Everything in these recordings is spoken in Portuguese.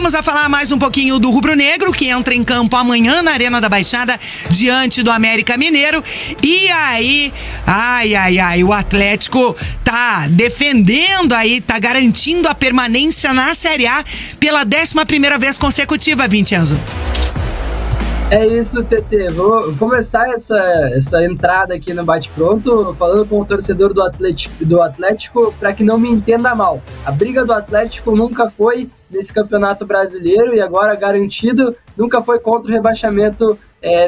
Voltamos a falar mais um pouquinho do rubro-negro, que entra em campo amanhã na Arena da Baixada, diante do América Mineiro. E aí, o Atlético tá defendendo aí, tá garantindo a permanência na Série A pela 11ª vez consecutiva, Vincenzo. É isso, TT. Vou começar essa entrada aqui no Bate-Pronto falando com o torcedor do Atlético para que não me entenda mal. A briga do Atlético nunca foi nesse Campeonato Brasileiro e agora garantido, nunca foi contra o rebaixamento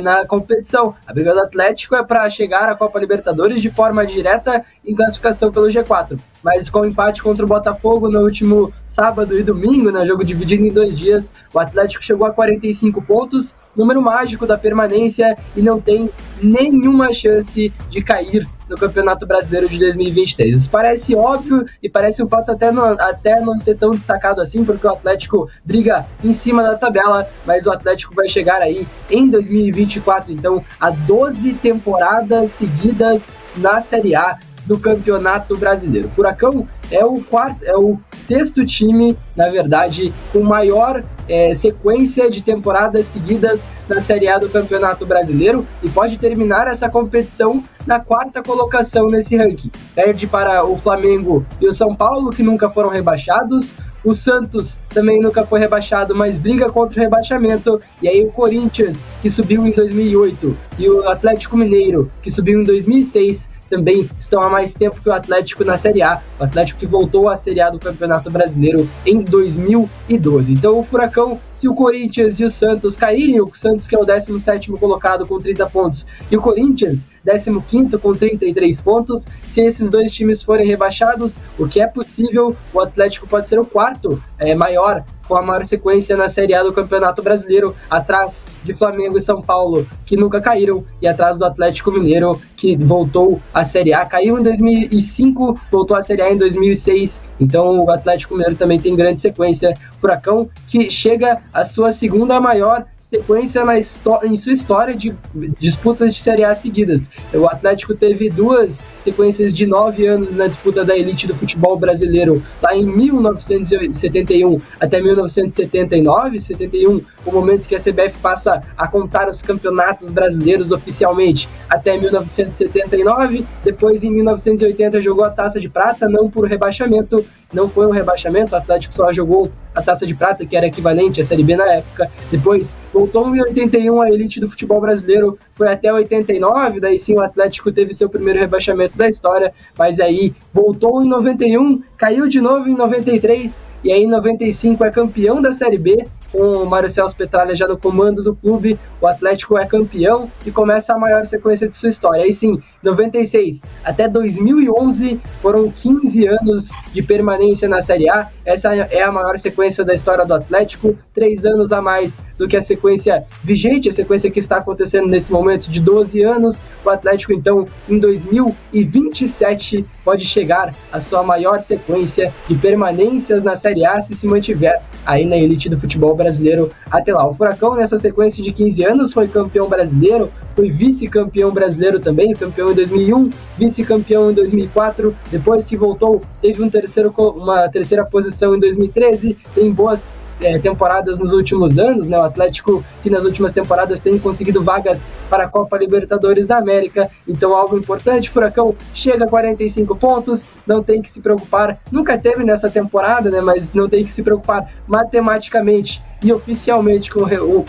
na competição. A briga do Atlético é para chegar à Copa Libertadores de forma direta em classificação pelo G4. Mas com o empate contra o Botafogo no último sábado e domingo, né, jogo dividido em 2 dias, o Atlético chegou a 45 pontos, número mágico da permanência, e não tem nenhuma chance de cair no Campeonato Brasileiro de 2023. Isso parece óbvio e parece um fato até não ser tão destacado assim, porque o Atlético briga em cima da tabela, mas o Atlético vai chegar aí em 2024, então, a 12 temporadas seguidas na Série A do Campeonato Brasileiro. O Furacão é o 6º time, na verdade, com maior sequência de temporadas seguidas na Série A do Campeonato Brasileiro e pode terminar essa competição na 4ª colocação nesse ranking. Perde para o Flamengo e o São Paulo, que nunca foram rebaixados. O Santos também nunca foi rebaixado, mas briga contra o rebaixamento. E aí o Corinthians, que subiu em 2008, e o Atlético Mineiro, que subiu em 2006, também estão há mais tempo que o Atlético na Série A. O Atlético que voltou à Série A do Campeonato Brasileiro em 2012. Então o Furacão, se o Corinthians e o Santos caírem, o Santos que é o 17º colocado com 30 pontos e o Corinthians 15º com 33 pontos, se esses dois times forem rebaixados, o que é possível, o Atlético pode ser o 4º maior, com a maior sequência na Série A do Campeonato Brasileiro, atrás de Flamengo e São Paulo, que nunca caíram, e atrás do Atlético Mineiro, que voltou à Série A, caiu em 2005, voltou à Série A em 2006, então o Atlético Mineiro também tem grande sequência. Furacão, que chega à sua 2ª maior sequência em sua história de disputas de Série A seguidas. O Atlético teve 2 sequências de 9 anos na disputa da elite do futebol brasileiro, lá em 1971 até 1979, 71, o momento que a CBF passa a contar os campeonatos brasileiros oficialmente, até 1979, depois em 1980 jogou a Taça de Prata, não por rebaixamento, não foi um rebaixamento, o Atlético só jogou a Taça de Prata, que era equivalente à Série B na época. Depois voltou em 81 a elite do futebol brasileiro, foi até 89, daí sim o Atlético teve seu primeiro rebaixamento da história, mas aí voltou em 91, caiu de novo em 93, e aí em 95 é campeão da Série B, com o Mário Celso Petralha já no comando do clube. O Atlético é campeão e começa a maior sequência de sua história. Aí sim, 96 até 2011 foram 15 anos de permanência na Série A. Essa é a maior sequência da história do Atlético, 3 anos a mais do que a sequência vigente, a sequência que está acontecendo nesse momento de 12 anos. O Atlético, então, em 2027 pode chegar à sua maior sequência de permanências na Série A se mantiver aí na elite do futebol brasileiro até lá. O Furacão, nessa sequência de 15 anos, foi campeão brasileiro, foi vice-campeão brasileiro também, campeão em 2001, vice-campeão em 2004, depois que voltou, teve uma terceira posição em 2013, tem boas temporadas nos últimos anos, né? O Atlético que nas últimas temporadas tem conseguido vagas para a Copa Libertadores da América, então algo importante. Furacão chega a 45 pontos, não tem que se preocupar, nunca teve nessa temporada, né? Mas não tem que se preocupar matematicamente e oficialmente com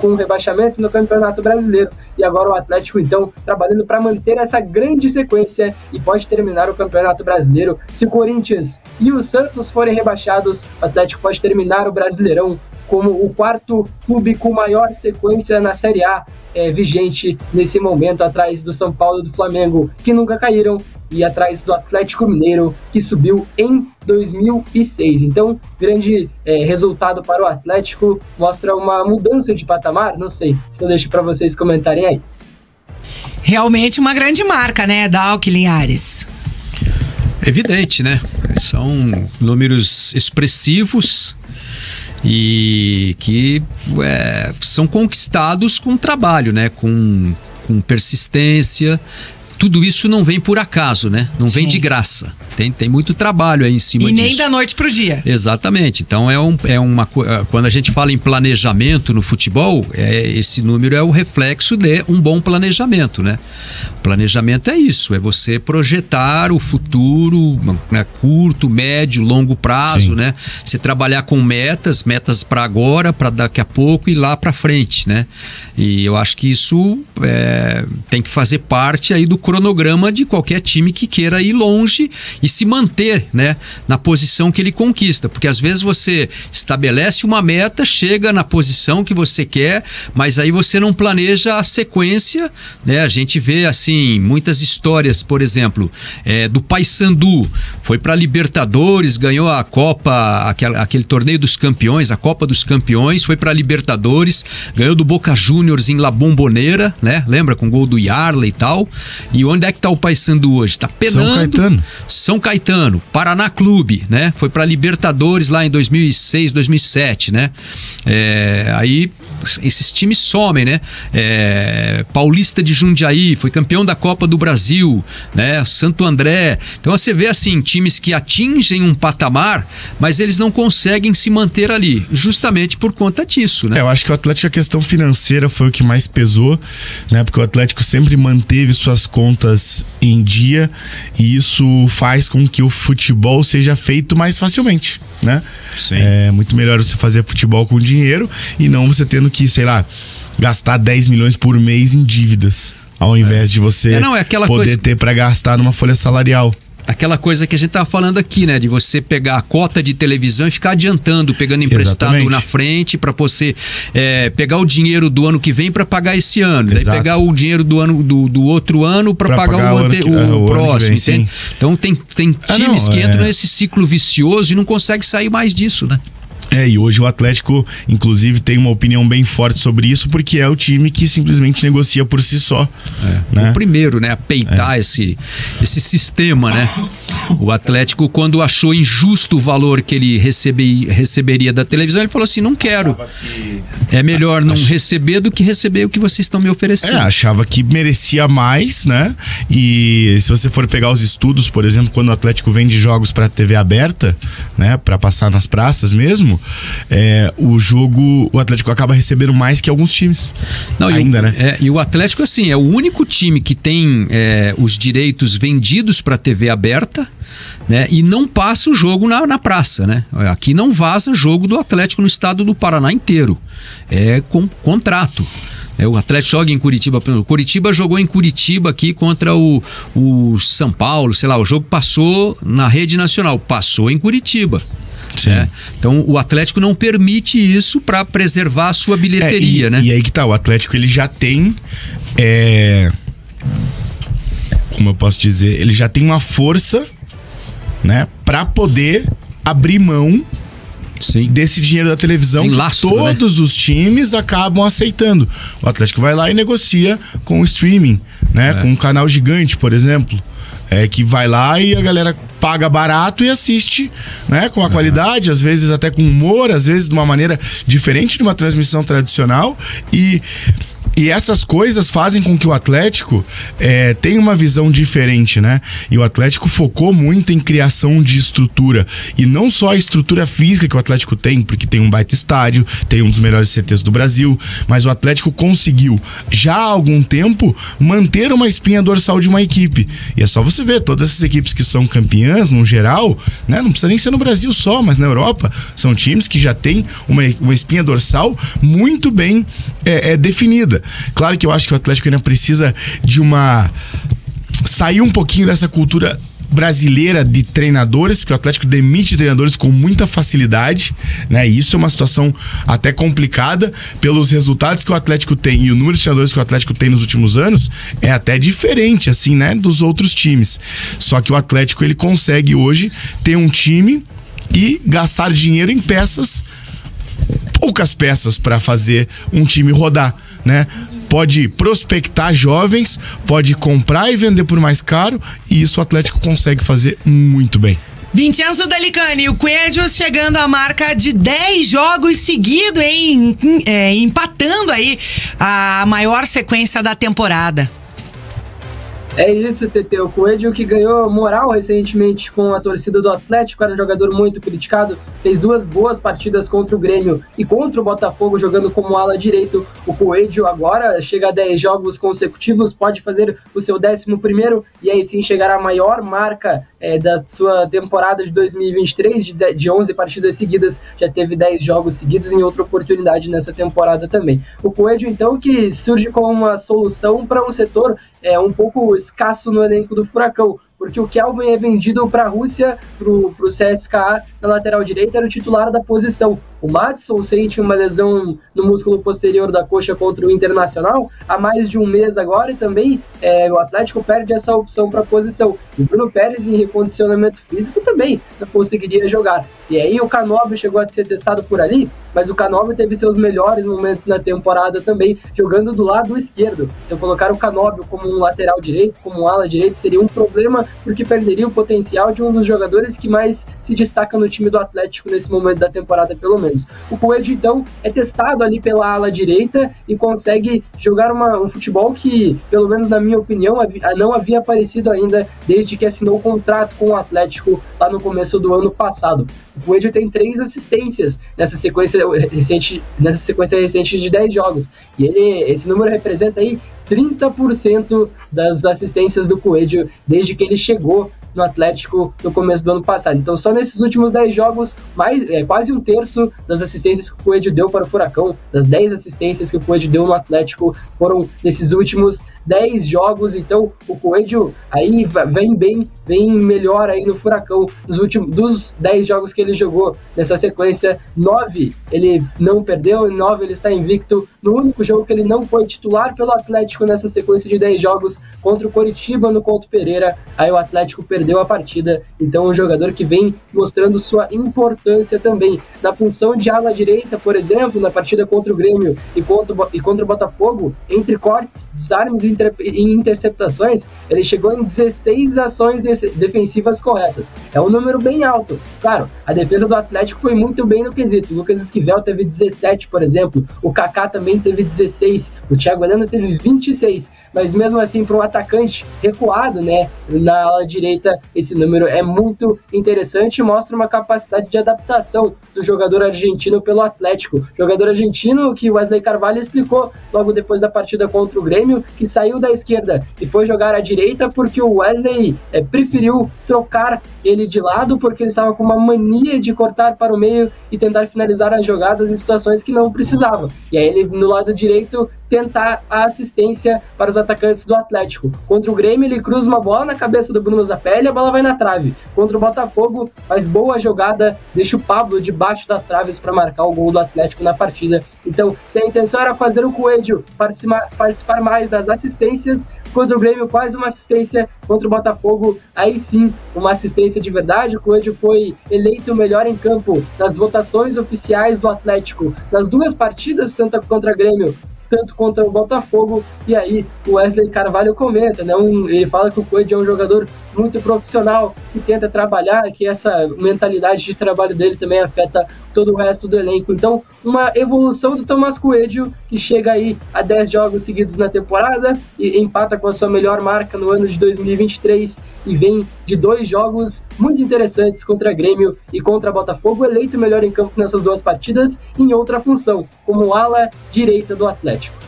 o rebaixamento no Campeonato Brasileiro. E agora o Atlético, então, trabalhando para manter essa grande sequência e pode terminar o Campeonato Brasileiro. Se o Corinthians e o Santos forem rebaixados, o Atlético pode terminar o Brasileirão como o 4º clube com maior sequência na Série A vigente nesse momento, atrás do São Paulo e do Flamengo, que nunca caíram, e atrás do Atlético Mineiro, que subiu em 2006. Então, grande resultado para o Atlético, mostra uma mudança de patamar, não sei, se eu deixo para vocês comentarem aí. Realmente uma grande marca, né, Dalk Linhares? Evidente, né? São números expressivos e que são conquistados com trabalho, né? Com persistência, tudo isso não vem por acaso, né? Não vem de graça. Tem muito trabalho aí em cima disso. E nem da noite pro dia. Exatamente. Então quando a gente fala em planejamento no futebol, esse número é o reflexo de um bom planejamento, né? Planejamento é isso, é você projetar o futuro, né, curto, médio, longo prazo, né? Você trabalhar com metas para agora, para daqui a pouco e lá para frente, né? E eu acho que isso tem que fazer parte aí do cronograma de qualquer time que queira ir longe e se manter, né, na posição que ele conquista, porque às vezes você estabelece uma meta, chega na posição que você quer, mas aí você não planeja a sequência, né? A gente vê assim muitas histórias, por exemplo, do Paysandu, foi para Libertadores, ganhou a Copa, aquele torneio dos campeões, a Copa dos Campeões, foi para Libertadores, ganhou do Boca Juniors em La Bombonera, né? Lembra, com gol do Yarley e tal. E onde é que tá o Paysandu hoje? Tá penando. São Caetano, Paraná Clube, né? Foi para Libertadores lá em 2006, 2007, né? Aí esses times somem, né? Paulista de Jundiaí, foi campeão da Copa do Brasil, né? Santo André. Então você vê assim, times que atingem um patamar, mas eles não conseguem se manter ali, justamente por conta disso, né? Eu acho que o Atlético, a questão financeira foi o que mais pesou, né? Porque o Atlético sempre manteve suas contas em dia e isso faz com que o futebol seja feito mais facilmente, né? Sim. É muito melhor você fazer futebol com dinheiro e não você tendo que, sei lá, gastar 10 milhões por mês em dívidas, ao invés de você poder ter para gastar numa folha salarial. Aquela coisa que a gente tava falando aqui, né? De você pegar a cota de televisão e ficar adiantando, pegando emprestado na frente para você pegar o dinheiro do ano que vem para pagar esse ano. Daí pegar o dinheiro do ano do outro ano para pagar o próximo, entende? Então tem times que entram nesse ciclo vicioso e não conseguem sair mais disso, né? E hoje o Atlético, inclusive, tem uma opinião bem forte sobre isso, porque é o time que simplesmente negocia por si só. Né? O primeiro, né, a peitar esse sistema, né? O Atlético, quando achou injusto o valor que ele receberia da televisão, ele falou assim, não quero. É melhor não receber do que receber o que vocês estão me oferecendo. Achava que merecia mais, né? E se você for pegar os estudos, por exemplo, quando o Atlético vende jogos para TV aberta, né, para passar nas praças mesmo, o Atlético acaba recebendo mais que alguns times. Né? E o Atlético, assim, é o único time que tem os direitos vendidos para TV aberta, né? E não passa o jogo na praça, né? Aqui não vaza jogo do Atlético no estado do Paraná inteiro. É com contrato. O Atlético joga em Curitiba. O Curitiba jogou em Curitiba aqui contra o São Paulo, sei lá, o jogo passou na rede nacional, passou em Curitiba. Então o Atlético não permite isso para preservar a sua bilheteria, né? E aí que tá, o Atlético ele já tem como eu posso dizer, ele já tem uma força, né, para poder abrir mão desse dinheiro da televisão que todos os times acabam aceitando. O Atlético vai lá e negocia com o streaming, né, com um canal gigante, por exemplo. Que vai lá e a galera paga barato e assiste, né, com a qualidade, às vezes até com humor, às vezes de uma maneira diferente de uma transmissão tradicional. E essas coisas fazem com que o Atlético tenha uma visão diferente, né? E o Atlético focou muito em criação de estrutura. E não só a estrutura física que o Atlético tem, porque tem um baita estádio, tem um dos melhores CTs do Brasil, mas o Atlético conseguiu, já há algum tempo, manter uma espinha dorsal de uma equipe. E é só você ver, todas essas equipes que são campeãs, no geral, né? Não precisa nem ser no Brasil só, mas na Europa, são times que já têm uma espinha dorsal muito bem definida. Claro que eu acho que o Atlético ainda precisa de sair um pouquinho dessa cultura brasileira de treinadores, porque o Atlético demite treinadores com muita facilidade, né? E isso é uma situação até complicada pelos resultados que o Atlético tem e o número de treinadores que o Atlético tem nos últimos anos é até diferente, assim, né, dos outros times. Só que o Atlético, ele consegue hoje ter um time e gastar dinheiro em poucas peças para fazer um time rodar, né? Pode prospectar jovens, pode comprar e vender por mais caro, e isso o Atlético consegue fazer muito bem. Vincenzo Delicani, o Coelho chegando à marca de 10 jogos seguidos, empatando aí a maior sequência da temporada. É isso, TT. O Coelho, que ganhou moral recentemente com a torcida do Atlético, era um jogador muito criticado, fez 2 boas partidas contra o Grêmio e contra o Botafogo, jogando como ala direito. O Coelho agora chega a 10 jogos consecutivos, pode fazer o seu 11º e aí sim chegará a maior marca da sua temporada de 2023, de 11 partidas seguidas, já teve 10 jogos seguidos em outra oportunidade nessa temporada também. O Coelho, então, que surge como uma solução para um setor um pouco escasso no elenco do Furacão, porque o Kelvin é vendido para a Rússia, para o CSKA, na lateral direita, era o titular da posição. O Madsson sente uma lesão no músculo posterior da coxa contra o Internacional há mais de um mês agora, e também o Atlético perde essa opção para a posição. E o Bruno Pérez, em recondicionamento físico, também não conseguiria jogar. E aí o Canóbio chegou a ser testado por ali, mas o Canóbio teve seus melhores momentos na temporada também, jogando do lado esquerdo. Então colocar o Canóbio como um lateral direito, como um ala direito, seria um problema, porque perderia o potencial de um dos jogadores que mais se destaca no time do Atlético nesse momento da temporada, pelo menos. O Coelho, então, é testado ali pela ala direita e consegue jogar um futebol que, pelo menos na minha opinião, não havia aparecido ainda desde que assinou o contrato com o Atlético lá no começo do ano passado. O Coelho tem 3 assistências nessa sequência recente de 10 jogos. E esse número representa aí 30% das assistências do Coelho desde que ele chegou no Atlético no começo do ano passado. Então só nesses últimos 10 jogos, quase um terço das assistências que o Coelho deu para o Furacão, das 10 assistências que o Coelho deu no Atlético, foram nesses últimos 10 jogos. Então o Coelho aí vem melhor aí no Furacão. Dos 10 jogos que ele jogou nessa sequência, 9 ele não perdeu, e 9 ele está invicto. No único jogo que ele não foi titular pelo Atlético nessa sequência de 10 jogos, contra o Coritiba no Couto Pereira, aí o Atlético perdeu a partida. Então um jogador que vem mostrando sua importância também na função de ala direita, por exemplo, na partida contra o Grêmio e contra o Botafogo, entre cortes, desarmes e interceptações, ele chegou em 16 ações defensivas corretas. É um número bem alto. Claro, a defesa do Atlético foi muito bem no quesito. O Lucas Esquivel teve 17, por exemplo, o Kaká também teve 16, o Thiago Heleno teve 26, mas mesmo assim, para um atacante recuado, né, na ala direita, esse número é muito interessante e mostra uma capacidade de adaptação do jogador argentino pelo Atlético. Jogador argentino que o Wesley Carvalho explicou logo depois da partida contra o Grêmio, que saiu da esquerda e foi jogar à direita porque o Wesley preferiu trocar ele de lado, porque ele estava com uma mania de cortar para o meio e tentar finalizar as jogadas em situações que não precisava. E aí ele, no lado direito, tentar a assistência para os atacantes do Atlético. Contra o Grêmio, ele cruza uma bola na cabeça do Bruno Zapelli e a bola vai na trave. Contra o Botafogo, faz boa jogada, deixa o Pablo debaixo das traves para marcar o gol do Atlético na partida. Então, se a intenção era fazer o Coelho participar mais das assistências, contra o Grêmio quase uma assistência, contra o Botafogo aí sim uma assistência de verdade. O Coelho foi eleito o melhor em campo nas votações oficiais do Atlético nas 2 partidas, tanto contra o Grêmio tanto contra o Botafogo. E aí o Wesley Carvalho comenta, né, ele fala que o Coelho é um jogador muito profissional, que tenta trabalhar, que essa mentalidade de trabalho dele também afeta todo o resto do elenco. Então, uma evolução do Tomás Coelho, que chega aí a 10 jogos seguidos na temporada e empata com a sua melhor marca no ano de 2023 e vem de 2 jogos muito interessantes contra Grêmio e contra Botafogo, eleito melhor em campo nessas 2 partidas em outra função, como ala direita do Atlético.